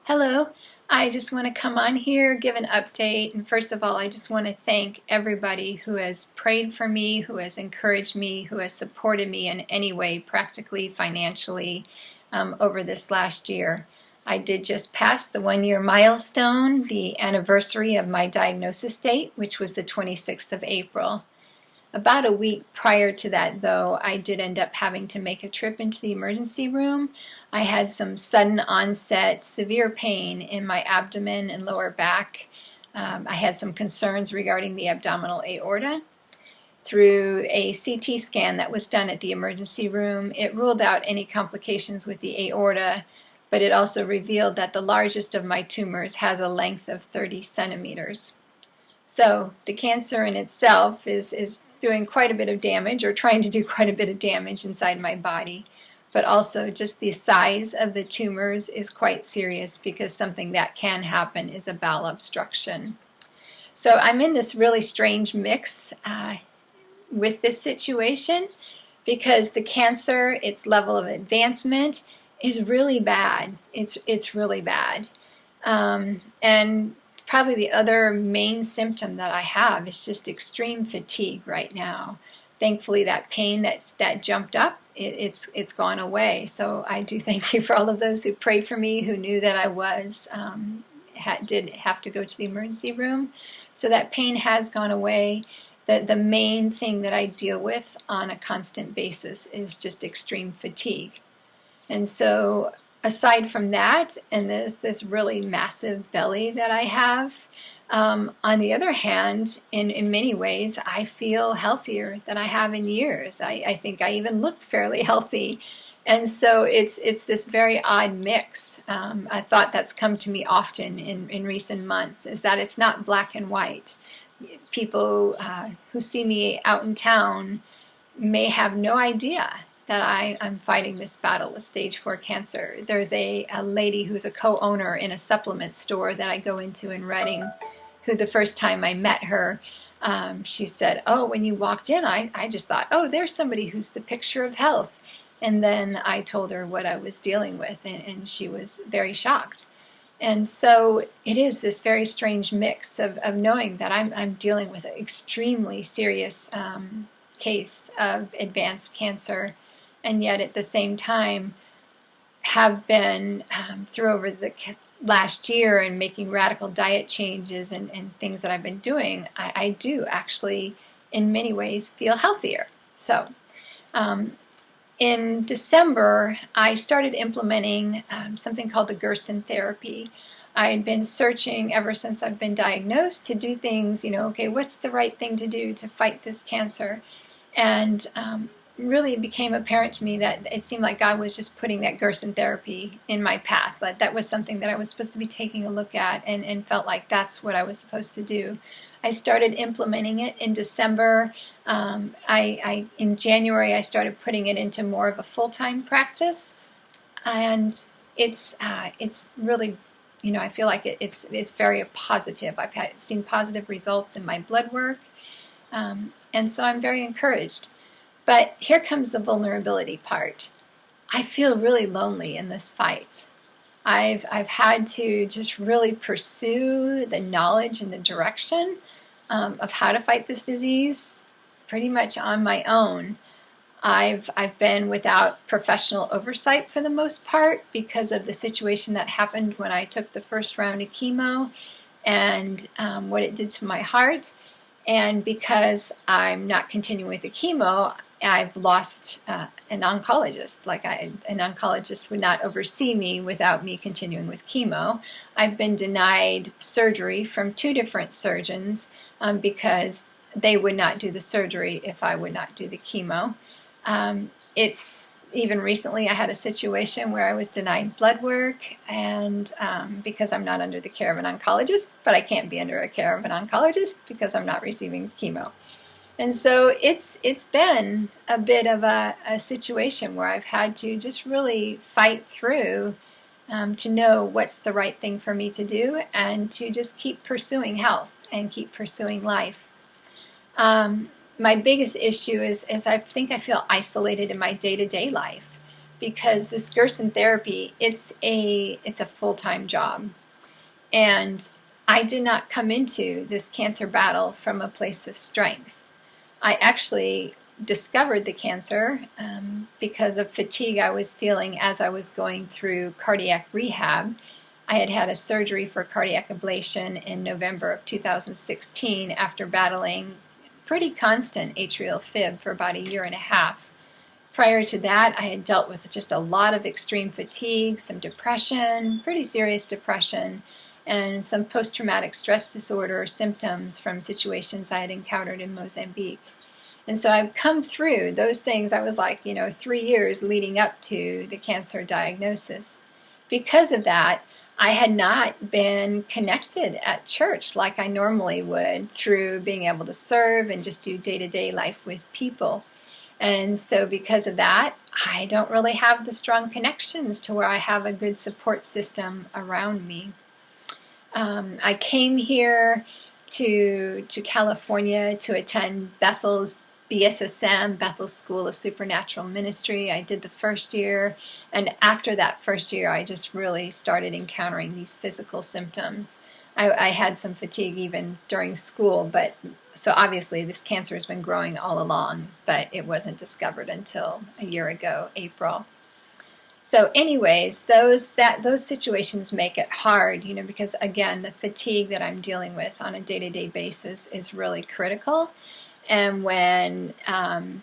Hello, I just want to come on here, give an update, and first of all, I just want to thank everybody who has prayed for me, who has encouraged me, who has supported me in any way, practically, financially, over this last year. I did just pass the 1-year milestone, the anniversary of my diagnosis date, which was the 26th of April. About a week prior to that, though, I did end up having to make a trip into the emergency room. I had some sudden onset severe pain in my abdomen and lower back. I had some concerns regarding the abdominal aorta. Through a CT scan that was done at the emergency room, it ruled out any complications with the aorta, but it also revealed that the largest of my tumors has a length of 30 centimeters. So the cancer in itself is doing quite a bit of damage, or trying to do quite a bit of damage inside my body. But also just the size of the tumors is quite serious, because something that can happen is a bowel obstruction. So I'm in this really strange mix with this situation, because the cancer, its level of advancement is really bad. It's really bad. And probably the other main symptom that I have is just extreme fatigue right now. Thankfully, that pain that jumped up, it's gone away. So I do thank you for all of those who prayed for me, who knew that I did have to go to the emergency room. So that pain has gone away. The main thing that I deal with on a constant basis is just extreme fatigue. And so aside from that, and this really massive belly that I have, on the other hand, in many ways, I feel healthier than I have in years. I think I even look fairly healthy. And so it's this very odd mix. A thought that's come to me often in recent months is that it's not black and white. People who see me out in town may have no idea that I'm fighting this battle with stage 4 cancer. There's a lady who's a co-owner in a supplement store that I go into in Reading, who the first time I met her, she said, "Oh, when you walked in, I just thought, oh, there's somebody who's the picture of health." And then I told her what I was dealing with, and she was very shocked. And so it is this very strange mix of knowing that I'm dealing with an extremely serious case of advanced cancer, and yet at the same time have been through over the last year and making radical diet changes and things that I've been doing, I do actually in many ways feel healthier. So in December, I started implementing something called the Gerson Therapy. I had been searching ever since I've been diagnosed to do things, okay, what's the right thing to do to fight this cancer? And really it became apparent to me that it seemed like God was just putting that Gerson Therapy in my path. But that was something that I was supposed to be taking a look at, and felt like that's what I was supposed to do. I started implementing it in December. In January, I started putting it into more of a full-time practice, and it's really, I feel like it's very positive. I've seen positive results in my blood work, and so I'm very encouraged. But here comes the vulnerability part. I feel really lonely in this fight. I've had to just really pursue the knowledge and the direction of how to fight this disease pretty much on my own. I've been without professional oversight for the most part because of the situation that happened when I took the first round of chemo and what it did to my heart. And because I'm not continuing with the chemo, I've lost an oncologist. An oncologist would not oversee me without me continuing with chemo. I've been denied surgery from 2 different surgeons because they would not do the surgery if I would not do the chemo. It's even recently I had a situation where I was denied blood work, and because I'm not under the care of an oncologist, but I can't be under a care of an oncologist because I'm not receiving chemo. And so it's been a bit of a situation where I've had to just really fight through to know what's the right thing for me to do, and to just keep pursuing health and keep pursuing life. My biggest issue is I think I feel isolated in my day-to-day life. because this Gerson Therapy, it's a full-time job. And I did not come into this cancer battle from a place of strength. I actually discovered the cancer because of fatigue I was feeling as I was going through cardiac rehab. I had had a surgery for cardiac ablation in November of 2016 after battling pretty constant atrial fib for about a year and a half. Prior to that, I had dealt with just a lot of extreme fatigue, some depression, pretty serious depression, and some post-traumatic stress disorder symptoms from situations I had encountered in Mozambique. And so I've come through those things. I was like, 3 years leading up to the cancer diagnosis. Because of that, I had not been connected at church like I normally would through being able to serve and just do day-to-day life with people. And so because of that, I don't really have the strong connections to where I have a good support system around me. I came here to California to attend Bethel's BSSM, Bethel School of Supernatural Ministry. I did the first year, and after that first year, I just really started encountering these physical symptoms. I had some fatigue even during school, but so obviously this cancer has been growing all along, but it wasn't discovered until a year ago, April. So anyways, those situations make it hard, because again, the fatigue that I'm dealing with on a day-to-day basis is really critical. And when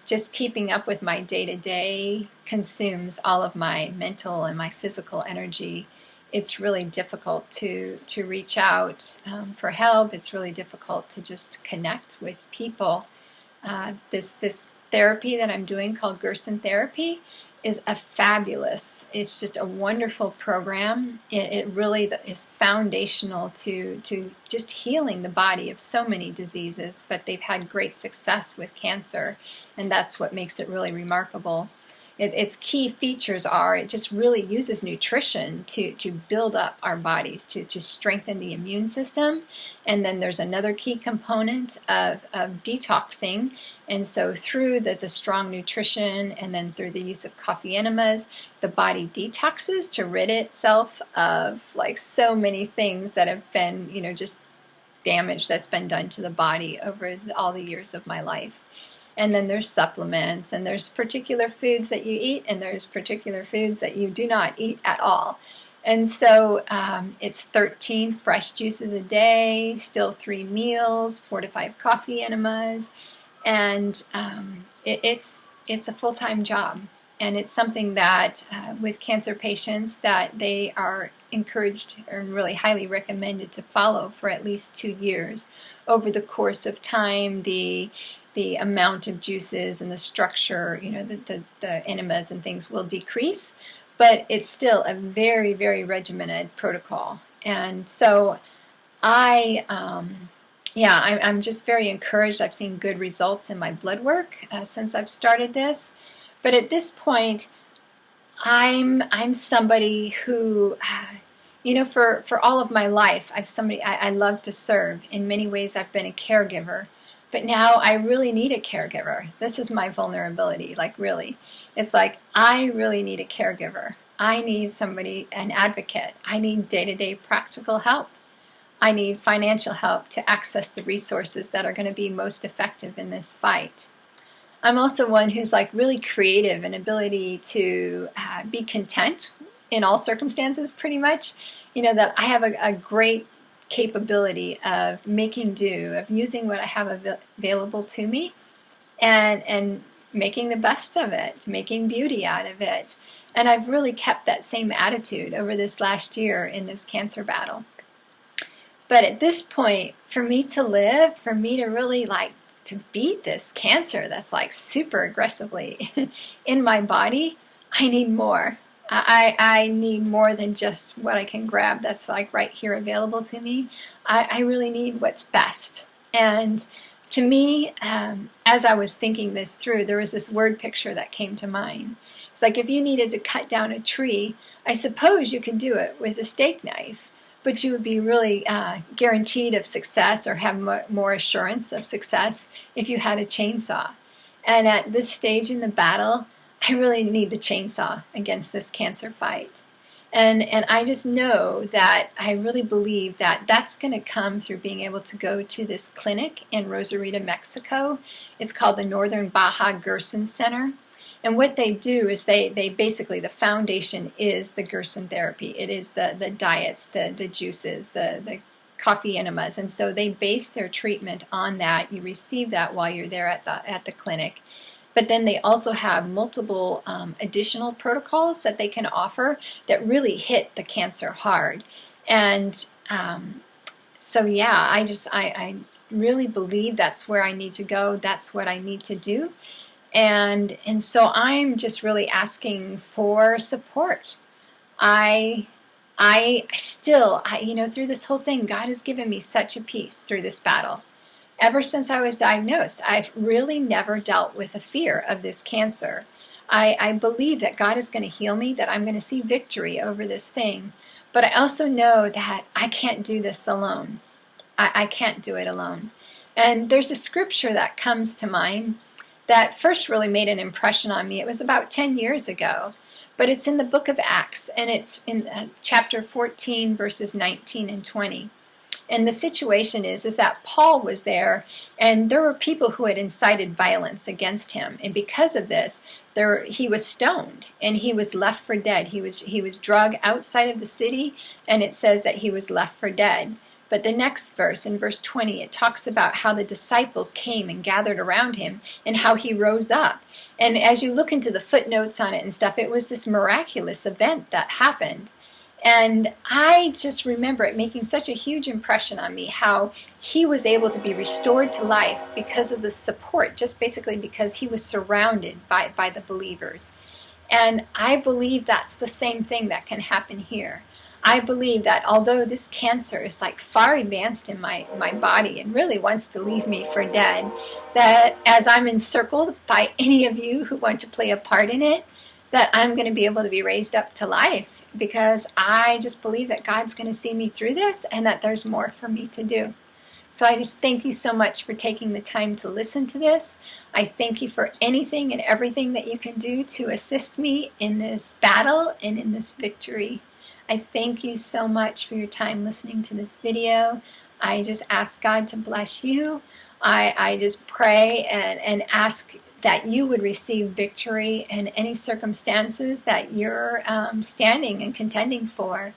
just keeping up with my day-to-day consumes all of my mental and my physical energy, it's really difficult to reach out for help. It's really difficult to just connect with people. This therapy that I'm doing called Gerson Therapy is it's just a wonderful program. It really is foundational to just healing the body of so many diseases, but they've had great success with cancer, and that's what makes it really remarkable. Its key features are it just really uses nutrition to build up our bodies, to strengthen the immune system. And then there's another key component of detoxing. And so through the strong nutrition and then through the use of coffee enemas, the body detoxes to rid itself of like so many things that have been, just damage that's been done to the body over all the years of my life. And then there's supplements, and there's particular foods that you eat, and there's particular foods that you do not eat at all. And so it's 13 fresh juices a day, still 3 meals, 4 to 5 coffee enemas, and it's a full-time job. And it's something that with cancer patients that they are encouraged or really highly recommended to follow for at least 2 years. Over the course of time, the amount of juices and the structure, the enemas and things will decrease, but it's still a very, very regimented protocol. And so I'm just very encouraged. I've seen good results in my blood work since I've started this. But at this point, I'm somebody who, for all of my life, I love to serve. In many ways, I've been a caregiver. But now I really need a caregiver. This is my vulnerability, really. It's like I really need a caregiver. I need somebody, an advocate. I need day-to-day practical help. I need financial help to access the resources that are going to be most effective in this fight. I'm also one who's really creative and ability to be content in all circumstances, pretty much. That I have a great capability of making do, of using what I have available to me and making the best of it, making beauty out of it. And I've really kept that same attitude over this last year in this cancer battle. But at this point, for me to live, for me to really to beat this cancer that's super aggressively in my body, I need more. I need more than just what I can grab that's right here available to me. I really need what's best. And to me, as I was thinking this through, there was this word picture that came to mind. It's if you needed to cut down a tree, I suppose you could do it with a steak knife, but you would be really guaranteed of success or have more assurance of success if you had a chainsaw. And at this stage in the battle, I really need the chainsaw against this cancer fight. And I just know that I really believe that that's going to come through being able to go to this clinic in Rosarito, Mexico. It's called the Northern Baja Gerson Center. And what they do is they basically, the foundation is the Gerson Therapy. It is the diets, the juices, the coffee enemas. And so they base their treatment on that. You receive that while you're there at the clinic. But then they also have multiple additional protocols that they can offer that really hit the cancer hard. And so, yeah, I really believe that's where I need to go. That's what I need to do. And so I'm just really asking for support. I still, through this whole thing, God has given me such a peace through this battle. Ever since I was diagnosed, I've really never dealt with a fear of this cancer. I believe that God is going to heal me, that I'm going to see victory over this thing. But I also know that I can't do this alone. I can't do it alone. And there's a scripture that comes to mind that first really made an impression on me. It was about 10 years ago. But it's in the book of Acts, and it's in chapter 14, verses 19 and 20. And the situation is that Paul was there, and there were people who had incited violence against him. And because of this, he was stoned, and he was left for dead. He was dragged outside of the city, and it says that he was left for dead. But the next verse, in verse 20, it talks about how the disciples came and gathered around him, and how he rose up. And as you look into the footnotes on it and stuff, it was this miraculous event that happened. And I just remember it making such a huge impression on me, how he was able to be restored to life because of the support, just basically because he was surrounded by the believers. And I believe that's the same thing that can happen here. I believe that although this cancer is like far advanced in my body and really wants to leave me for dead, that as I'm encircled by any of you who want to play a part in it, that I'm going to be able to be raised up to life, because I just believe that God's going to see me through this and that there's more for me to do. So I just thank you so much for taking the time to listen to this. I thank you for anything and everything that you can do to assist me in this battle and in this victory. I thank you so much for your time listening to this video. I just ask God to bless you. I just pray and ask that you would receive victory in any circumstances that you're standing and contending for.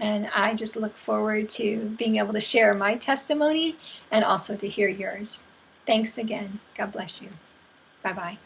And I just look forward to being able to share my testimony and also to hear yours. Thanks again. God bless you. Bye-bye.